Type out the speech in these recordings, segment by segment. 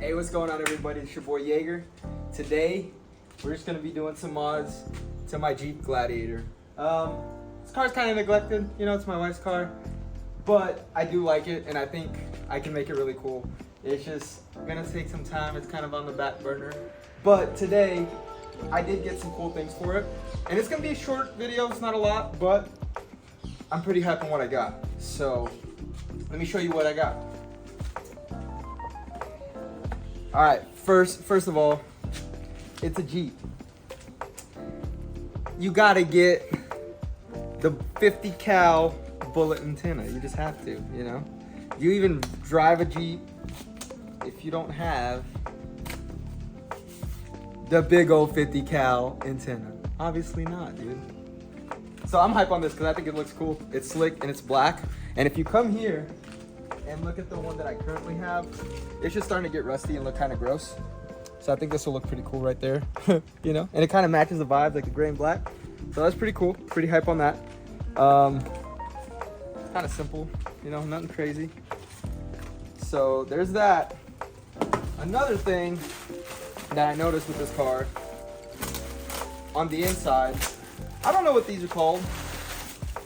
Hey, what's going on, everybody? It's your boy Yagor. Today, we're just gonna be doing some mods to my Jeep Gladiator. This car's kind of neglected, you know, it's my wife's car, but I do like it, and I think I can make it really cool. It's just gonna take some time. It's kind of on the back burner, but today I did get some cool things for it, and it's gonna be a short video. It's not a lot, but I'm pretty hyped on what I got. So let me show you what I got. All right, first of all, it's a Jeep. You gotta get the 50 cal bullet antenna. You just have to, you know? You even drive a Jeep if you don't have the big old 50 cal antenna. Obviously not, dude. So I'm hyped on this because I think it looks cool. It's slick and it's black. And if you come here and look at the one that I currently have, it's just starting to get rusty and look kind of gross. So I think this will look pretty cool right there, you know? And it kind of matches the vibes, like the gray and black. So that's pretty cool, pretty hype on that. It's kind of simple, you know, nothing crazy. So there's that. Another thing that I noticed with this car, on the inside, I don't know what these are called,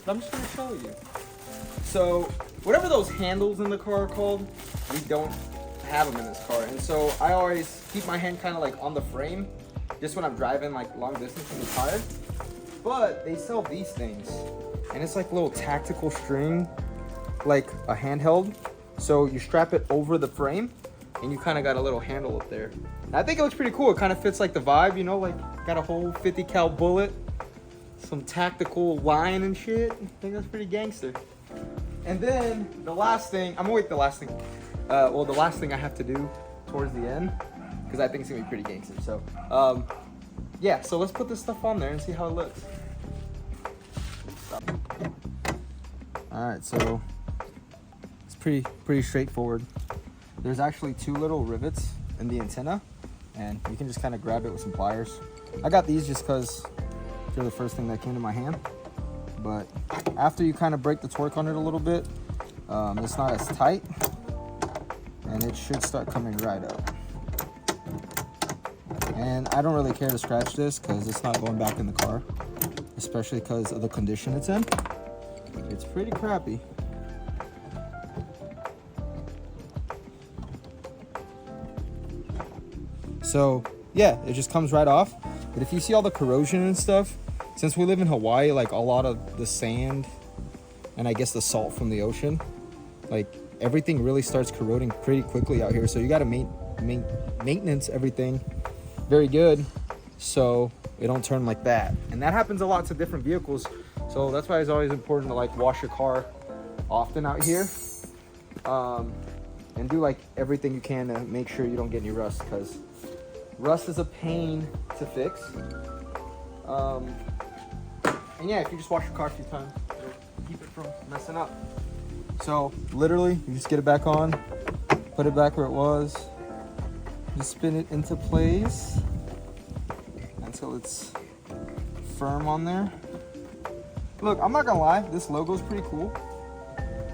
but I'm just gonna show you. So whatever those handles in the car are called, we don't have them in this car. And so I always keep my hand kind of like on the frame, just when I'm driving like long distance and I'm tired. But they sell these things, and it's like a little tactical string, like a handheld. So you strap it over the frame, and you kind of got a little handle up there. And I think it looks pretty cool. It kind of fits like the vibe, you know, like got a whole 50 cal bullet, some tactical line and shit. I think that's pretty gangster. And then the last thing, I'm gonna wait the last thing. Well, the last thing I have to do towards the end, because I think it's gonna be pretty gangster. So, yeah, so let's put this stuff on there and see how it looks. All right, so it's pretty straightforward. There's actually two little rivets in the antenna, and you can just kind of grab it with some pliers. I got these just because they're the first thing that came to my hand. But after you kind of break the torque on it a little bit, it's not as tight, and it should start coming right up. And I don't really care to scratch this because it's not going back in the car, especially because of the condition it's in. It's pretty crappy. So yeah, it just comes right off. But if you see all the corrosion and stuff, since we live in Hawaii, like a lot of the sand and I guess the salt from the ocean, like everything really starts corroding pretty quickly out here. So you got to maintenance everything very good so it don't turn like that. And that happens a lot to different vehicles. So that's why it's always important to like wash your car often out here, and do like everything you can to make sure you don't get any rust, because rust is a pain to fix. And yeah, if you just wash your car a few times, it'll keep it from messing up. So literally, you just get it back on, put it back where it was, just spin it into place until it's firm on there. Look, I'm not gonna lie, this logo is pretty cool,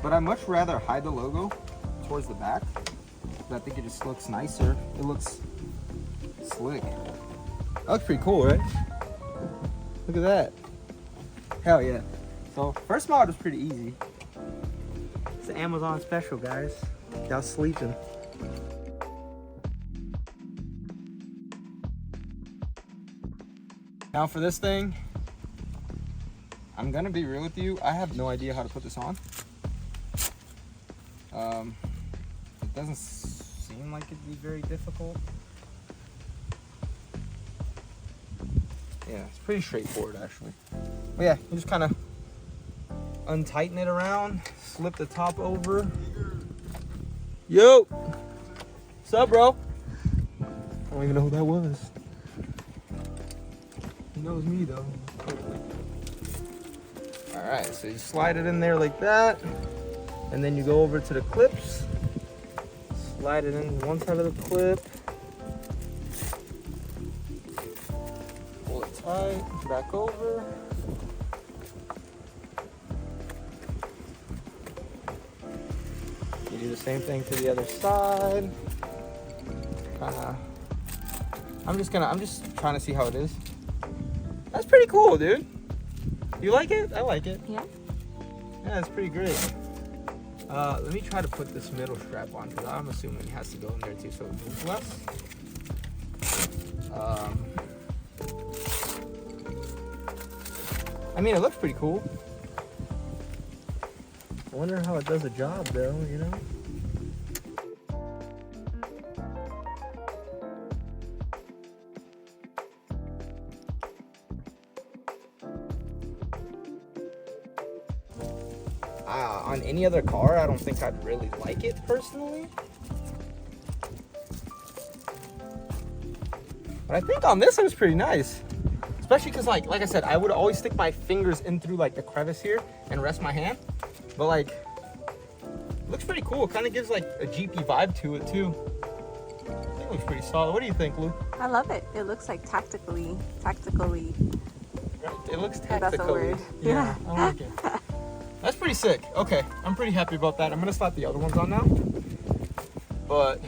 but I'd much rather hide the logo towards the back. I think it just looks nicer. It looks slick. That looks pretty cool, right? Look at that. Hell yeah. So first mod was pretty easy. It's an Amazon special, guys. Y'all sleeping. Now for this thing, I'm gonna be real with you. I have no idea how to put this on. It doesn't seem like it'd be very difficult. Yeah, it's pretty straightforward actually. But yeah, you just kind of untighten it around, slip the top over. Yo! What's up, bro? I don't even know who that was. He knows me though. Alright, so you slide it in there like that, and then you go over to the clips, slide it in one side of the clip, pull it tight, back over. You do the same thing to the other side. Kinda, I'm just trying to see how it is. That's pretty cool, dude. You like it? I like it. Yeah. Yeah, it's pretty great. Let me try to put this middle strap on because I'm assuming it has to go in there too, so it moves less. I mean, it looks pretty cool. I wonder how it does a job, though, you know? On any other car, I don't think I'd really like it personally. But I think on this it was pretty nice. Especially because like I said, I would always stick my fingers in through like the crevice here and rest my hand. But like, it looks pretty cool. It kind of gives like a Jeepy vibe to it too. I think it looks pretty solid. What do you think, Lou? I love it. It looks like tactically. It looks tactically. That's a word. Yeah, I like it. That's pretty sick. Okay, I'm pretty happy about that. I'm gonna slap the other ones on now. But,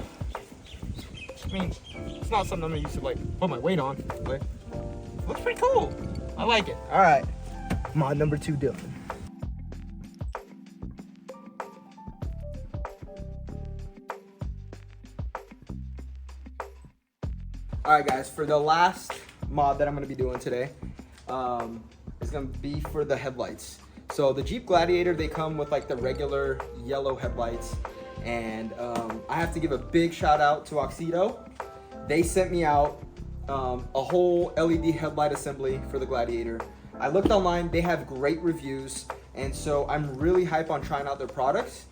I mean, it's not something I'm gonna use to like put my weight on, but it looks pretty cool. I like it. All right, mod number 2 done. All right, guys, for the last mod that I'm gonna be doing today, is gonna be for the headlights. So the Jeep Gladiator, they come with like the regular yellow headlights, and I have to give a big shout out to AUXITO. They sent me out a whole LED headlight assembly for the Gladiator. I looked online, they have great reviews, and so I'm really hype on trying out their products.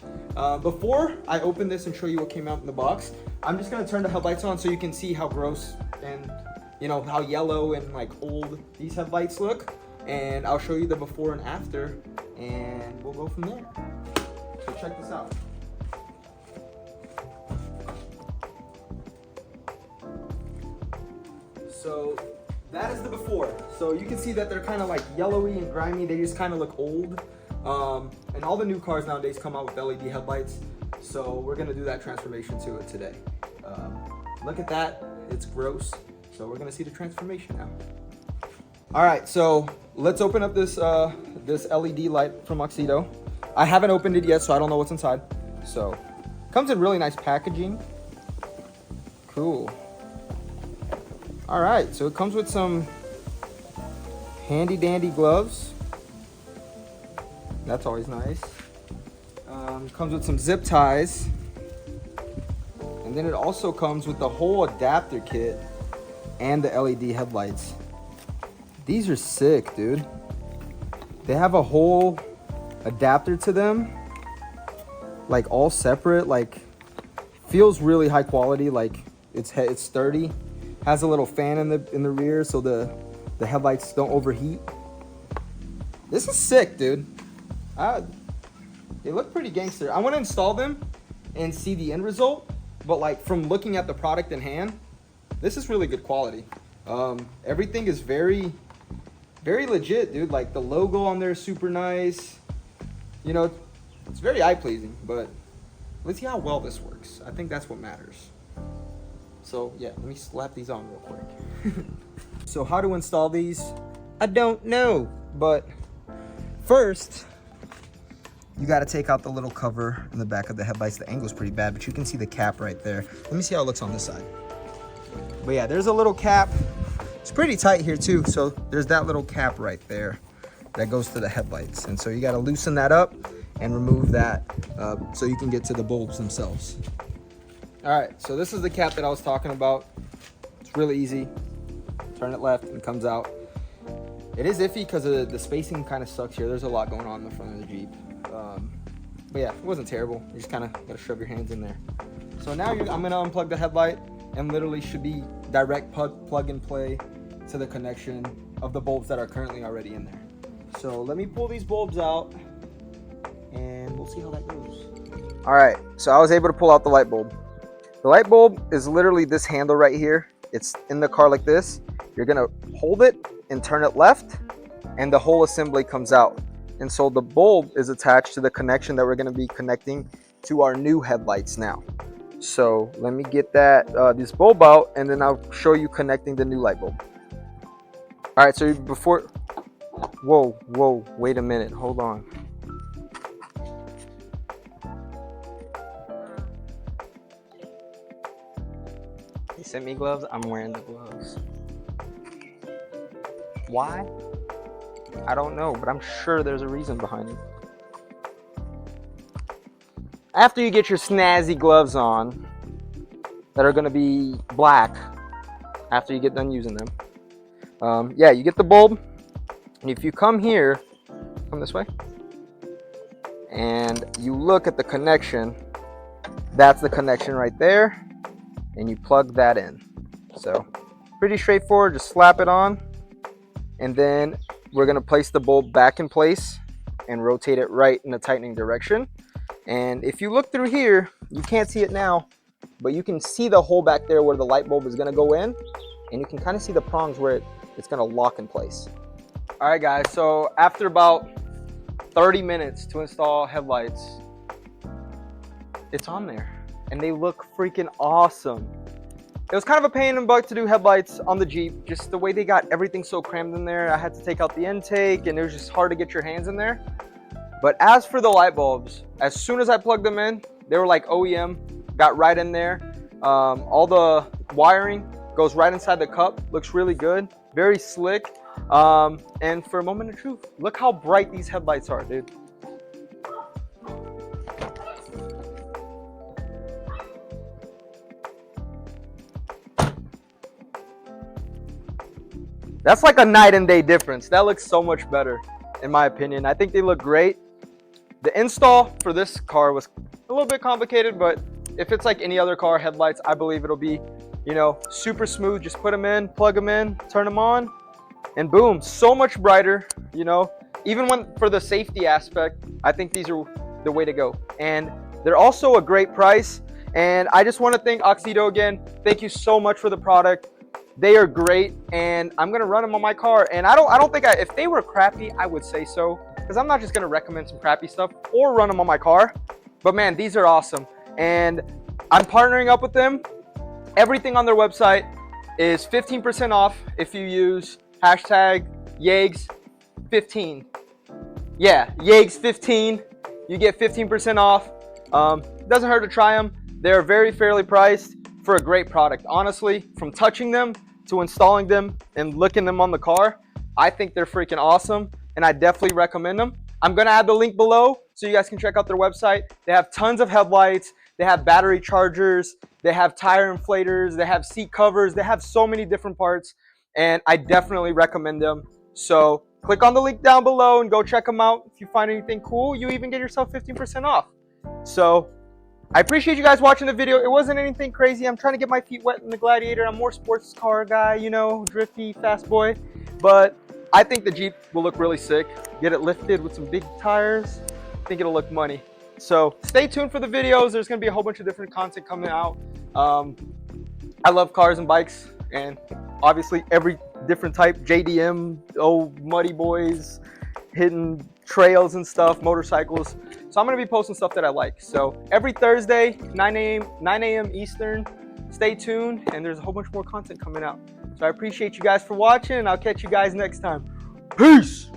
Before I open this and show you what came out in the box, I'm just gonna turn the headlights on so you can see how gross and you know how yellow and like old these headlights look. And I'll show you the before and after, and we'll go from there. So check this out. So that is the before. So you can see that they're kind of like yellowy and grimy. They just kind of look old. And all the new cars nowadays come out with LED headlights. So we're gonna do that transformation to it today. Look at that, it's gross. So we're gonna see the transformation now. All right, so let's open up this this LED light from AUXITO. I haven't opened it yet, so I don't know what's inside. So, comes in really nice packaging. Cool. All right, so it comes with some handy dandy gloves. That's always nice. Comes with some zip ties. And then it also comes with the whole adapter kit and the LED headlights. These are sick, dude. They have a whole adapter to them, like all separate, like feels really high quality, like it's sturdy. Has a little fan in the rear so the headlights don't overheat. This is sick, dude. They look pretty gangster. I want to install them and see the end result, but like from looking at the product in hand, this is really good quality. Everything is very legit, dude. Like the logo on there is super nice. You know, it's very eye-pleasing, but let's see how well this works. I think that's what matters. So yeah, let me slap these on real quick. So how to install these? I don't know, but first, you gotta take out the little cover in the back of the headlights. The angle's pretty bad, but you can see the cap right there. Let me see how it looks on this side. But yeah, there's a little cap. It's pretty tight here too, so there's that little cap right there that goes to the headlights. And so you gotta loosen that up and remove that so you can get to the bulbs themselves. All right, so this is the cap that I was talking about. It's really easy. Turn it left and it comes out. It is iffy because the spacing kind of sucks here. There's a lot going on in the front of the Jeep. But yeah, it wasn't terrible. You just kind of gotta shove your hands in there. So now I'm gonna unplug the headlight and literally should be direct plug and play to the connection of the bulbs that are currently already in there. So let me pull these bulbs out and we'll see how that goes. All right, so I was able to pull out the light bulb. The light bulb is literally this handle right here. It's in the car like this. You're gonna hold it and turn it left and the whole assembly comes out. And so the bulb is attached to the connection that we're gonna be connecting to our new headlights now. So let me get that this bulb out, and then I'll show you connecting the new light bulb. All right, so before, whoa, wait a minute, hold on. He sent me gloves, I'm wearing the gloves. Why? I don't know, but I'm sure there's a reason behind it. After you get your snazzy gloves on, that are gonna be black after you get done using them, yeah, you get the bulb, and if you come here, come this way, and you look at the connection, that's the connection right there, and you plug that in. So pretty straightforward, just slap it on, and then we're gonna place the bulb back in place and rotate it right in the tightening direction. And if you look through here, you can't see it now, but you can see the hole back there where the light bulb is gonna go in, and you can kind of see the prongs where it's gonna lock in place. All right, guys, so after about 30 minutes to install headlights, it's on there, and they look freaking awesome. It was kind of a pain in the butt to do headlights on the Jeep, just the way they got everything so crammed in there. I had to take out the intake, and it was just hard to get your hands in there. But as for the light bulbs, as soon as I plugged them in, they were like OEM, got right in there. All the wiring goes right inside the cup, looks really good, very slick. And for a moment of truth, look how bright these headlights are, dude. That's like a night and day difference. That looks so much better, in my opinion. I think they look great. The install for this car was a little bit complicated, but if it's like any other car headlights, I believe it'll be, you know, super smooth. Just put them in, plug them in, turn them on, and boom, so much brighter, you know. Even when for the safety aspect, I think these are the way to go. And they're also a great price. And I just want to thank AUXITO again. Thank you so much for the product. They are great, and I'm gonna run them on my car. And I don't think if they were crappy, I would say so, because I'm not just gonna recommend some crappy stuff or run them on my car. But man, these are awesome, and I'm partnering up with them. Everything on their website is 15% off if you use hashtag YAGS15. Yeah, YAGS15. You get 15% off. Doesn't hurt to try them. They're very fairly priced for a great product. Honestly, from touching them to installing them and looking them on the car, I think they're freaking awesome, and I definitely recommend them. I'm gonna add the link below so you guys can check out their website. They have tons of headlights, they have battery chargers, they have tire inflators, they have seat covers, they have so many different parts, and I definitely recommend them. So click on the link down below and go check them out. If you find anything cool, you even get yourself 15% off. So I appreciate you guys watching the video. It wasn't anything crazy. I'm trying to get my feet wet in the Gladiator. I'm more sports car guy, you know, drifty, fast boy. But I think the Jeep will look really sick. Get it lifted with some big tires. I think it'll look money. So stay tuned for the videos. There's going to be a whole bunch of different content coming out. I love cars and bikes, and obviously every different type. JDM, muddy boys, hitting trails and stuff, motorcycles. So I'm going to be posting stuff that I like. So every Thursday, 9 a.m. Eastern, stay tuned, and there's a whole bunch more content coming out. So I appreciate you guys for watching, and I'll catch you guys next time. Peace!